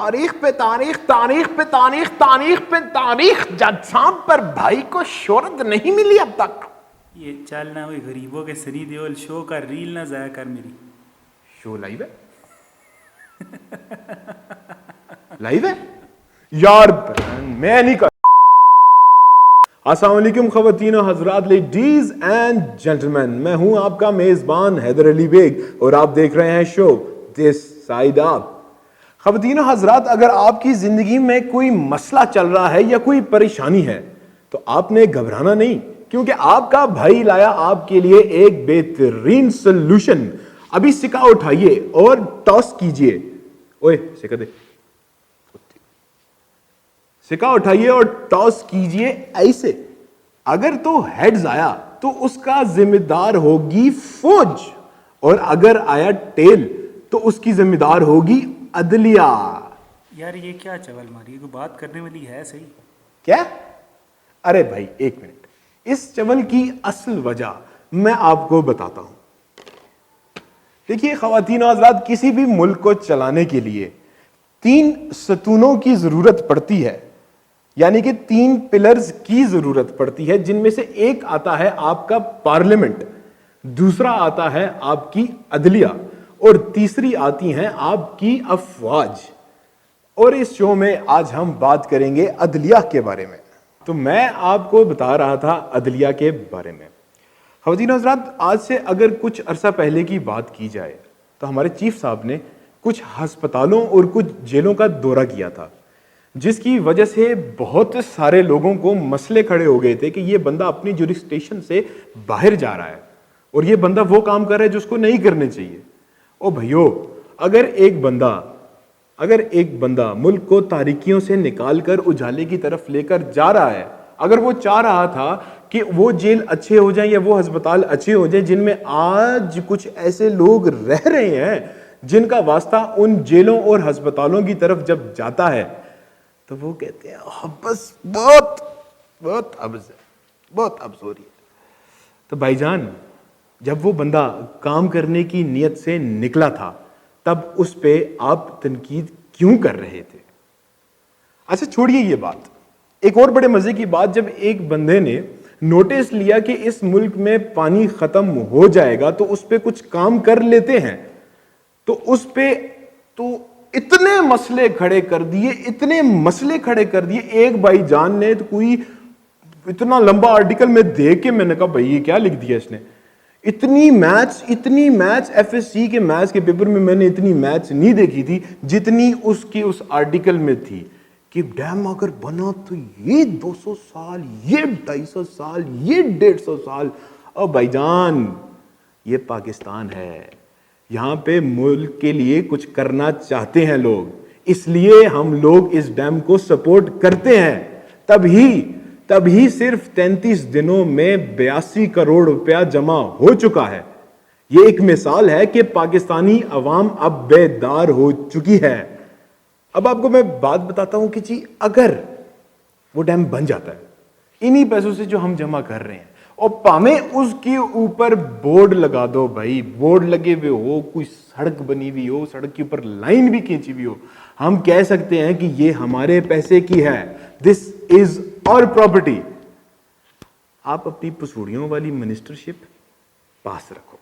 تاریخ پہ تاریخ، تاریخ پہ تاریخ، تاریخ پہ تاریخ، جج صاحب پر بھائی کو شہرت نہیں ملی اب تک. یہ چل نہ ہوئی غریبوں کے سنی دیول شو کا ریل نہ ضائع کر میری. شو لائیو ہے؟ لائیو ہے یار؟ میں نہیں کر. السلام علیکم خواتین و حضرات، لیڈیز اینڈ جینٹلمین، میں ہوں آپ کا میزبان حیدر علی بیگ اور آپ دیکھ رہے ہیں شو دس سائیڈ اپ. خواتین و حضرات، اگر آپ کی زندگی میں کوئی مسئلہ چل رہا ہے یا کوئی پریشانی ہے تو آپ نے گھبرانا نہیں، کیونکہ آپ کا بھائی لایا آپ کے لیے ایک بہترین سلوشن. ابھی سکہ اٹھائیے اور ٹاس کیجئے. اوئے سکہ دے. سکہ اٹھائیے اور ٹاس کیجئے ایسے. اگر تو ہیڈز آیا تو اس کا ذمہ دار ہوگی فوج، اور اگر آیا ٹیل تو اس کی ذمہ دار ہوگی عدلیہ. یار یہ کیا چول ماری، کوئی بات کرنے والی ہے صحیح؟ کیا؟ ارے بھائی ایک منٹ، اس چول کی اصل وجہ میں آپ کو بتاتا ہوں. دیکھیے خواتین و حضرات، کسی بھی ملک کو چلانے کے لیے 3 ستونوں کی ضرورت پڑتی ہے، یعنی کہ 3 پلرز کی ضرورت پڑتی ہے، جن میں سے ایک آتا ہے آپ کا پارلیمنٹ، دوسرا آتا ہے آپ کی عدلیہ، اور تیسری آتی ہیں آپ کی افواج. اور اس شو میں آج ہم بات کریں گے عدلیہ کے بارے میں. تو میں آپ کو بتا رہا تھا عدلیہ کے بارے میں. خواتین و حضرات، آج سے اگر کچھ عرصہ پہلے کی بات کی جائے تو ہمارے چیف صاحب نے کچھ ہسپتالوں اور کچھ جیلوں کا دورہ کیا تھا، جس کی وجہ سے بہت سارے لوگوں کو مسئلے کھڑے ہو گئے تھے کہ یہ بندہ اپنی جوریسٹیشن سے باہر جا رہا ہے اور یہ بندہ وہ کام کر رہا ہے جو اس کو نہیں کرنے چاہیے. او بھائیو، اگر ایک بندہ ملک کو تاریکیوں سے نکال کر اجالے کی طرف لے کر جا رہا ہے، اگر وہ چاہ رہا تھا کہ وہ جیل اچھے ہو جائیں یا وہ ہسپتال اچھے ہو جائیں جن میں آج کچھ ایسے لوگ رہ رہے ہیں جن کا واسطہ ان جیلوں اور ہسپتالوں کی طرف جب جاتا ہے تو وہ کہتے ہیں بس بہت ابز ہے، بہت ابز ہو رہی ہے. تو بھائی جان، جب وہ بندہ کام کرنے کی نیت سے نکلا تھا تب اس پہ آپ تنقید کیوں کر رہے تھے؟ اچھا چھوڑیے یہ بات. ایک اور بڑے مزے کی بات، جب ایک بندے نے نوٹس لیا کہ اس ملک میں پانی ختم ہو جائے گا تو اس پہ کچھ کام کر لیتے ہیں، تو اس پہ تو اتنے مسئلے کھڑے کر دیے. ایک بھائی جان نے تو کوئی اتنا لمبا آرٹیکل میں دیکھ کے میں نے کہا بھائی یہ کیا لکھ دیا اس نے. اتنی میچ ایف ایس سی کے میچ کے پیپر میں نے اتنی میچ نہیں دیکھی تھی جتنی اس کی اس آرٹیکل میں تھی کہ ڈیم اگر بنا تو یہ 200 سال، یہ 250 سال، یہ 150 سال. اور بھائی جان، یہ پاکستان ہے، یہاں پہ ملک کے لیے کچھ کرنا چاہتے ہیں لوگ، اس لیے ہم لوگ اس ڈیم کو سپورٹ کرتے ہیں. تبھی صرف 33 دنوں میں 82 کروڑ روپیہ جمع ہو چکا ہے. یہ ایک مثال ہے کہ پاکستانی عوام اب بیدار ہو چکی ہے. اب آپ کو میں بات بتاتا ہوں کہ جی اگر وہ ڈیم بن جاتا ہے انہی پیسوں سے جو ہم جمع کر رہے ہیں، اور پامیں اس کے اوپر بورڈ لگا دو، بھائی بورڈ لگے ہوئے ہو، کوئی سڑک بنی ہوئی ہو، سڑک کے اوپر لائن بھی کھینچی ہوئی ہو، ہم کہہ سکتے ہیں کہ یہ ہمارے پیسے کی ہے، دس از اور پراپرٹی. آپ اپنی پسوڑیوں والی منسٹرشپ پاس رکھو.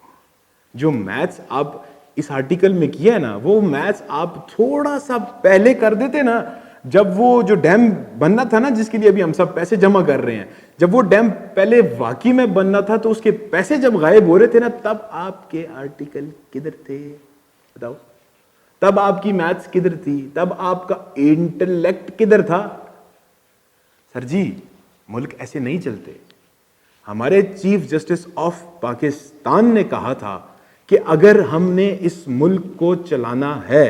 جو میتھس آپ اس آرٹیکل میں کیا ہے نا، وہ میتھس آپ تھوڑا سا پہلے کر دیتے نا، جب وہ جو ڈیم بننا تھا نا جس کے لیے ابھی ہم سب پیسے جمع کر رہے ہیں، جب وہ ڈیم پہلے واقعی میں بننا تھا تو اس کے پیسے جب غائب ہو رہے تھے نا، تب آپ کے آرٹیکل کدھر تھے بتاؤ؟ تب آپ کی میتھس کدھر تھی؟ تب آپ کا انٹلیکٹ کدھر تھا؟ سر جی، ملک ایسے نہیں چلتے. ہمارے چیف جسٹس آف پاکستان نے کہا تھا کہ اگر ہم نے اس ملک کو چلانا ہے،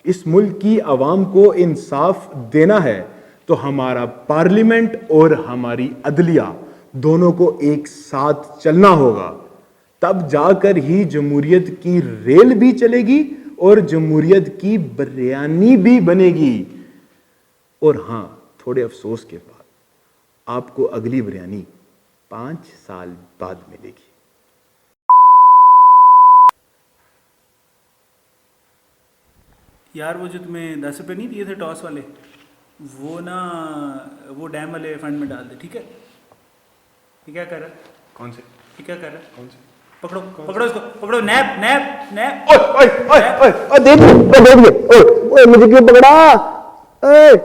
اس ملک کی عوام کو انصاف دینا ہے، تو ہمارا پارلیمنٹ اور ہماری عدلیہ دونوں کو ایک ساتھ چلنا ہوگا. تب جا کر ہی جمہوریت کی ریل بھی چلے گی اور جمہوریت کی بریانی بھی بنے گی. اور ہاں، تھوڑے افسوس کے بعد آپ کو اگلی بریانی 5 سال بعد ملے گی. یار وہ جو تمہیں 10 روپے نہیں دیے تھے ٹاس والے وہ نا وہ ڈیم والے فنڈ میں ڈال دے ٹھیک ہے. یہ کیا کر رہا ہے؟ کون سے یہ کیا کر رہا ہے؟ کون سے پکڑو پکڑو اس کو پکڑو. نیپ نیپ نیپ اوئے اوئے اوئے اوئے دے دے مجھے کیوں پکڑا.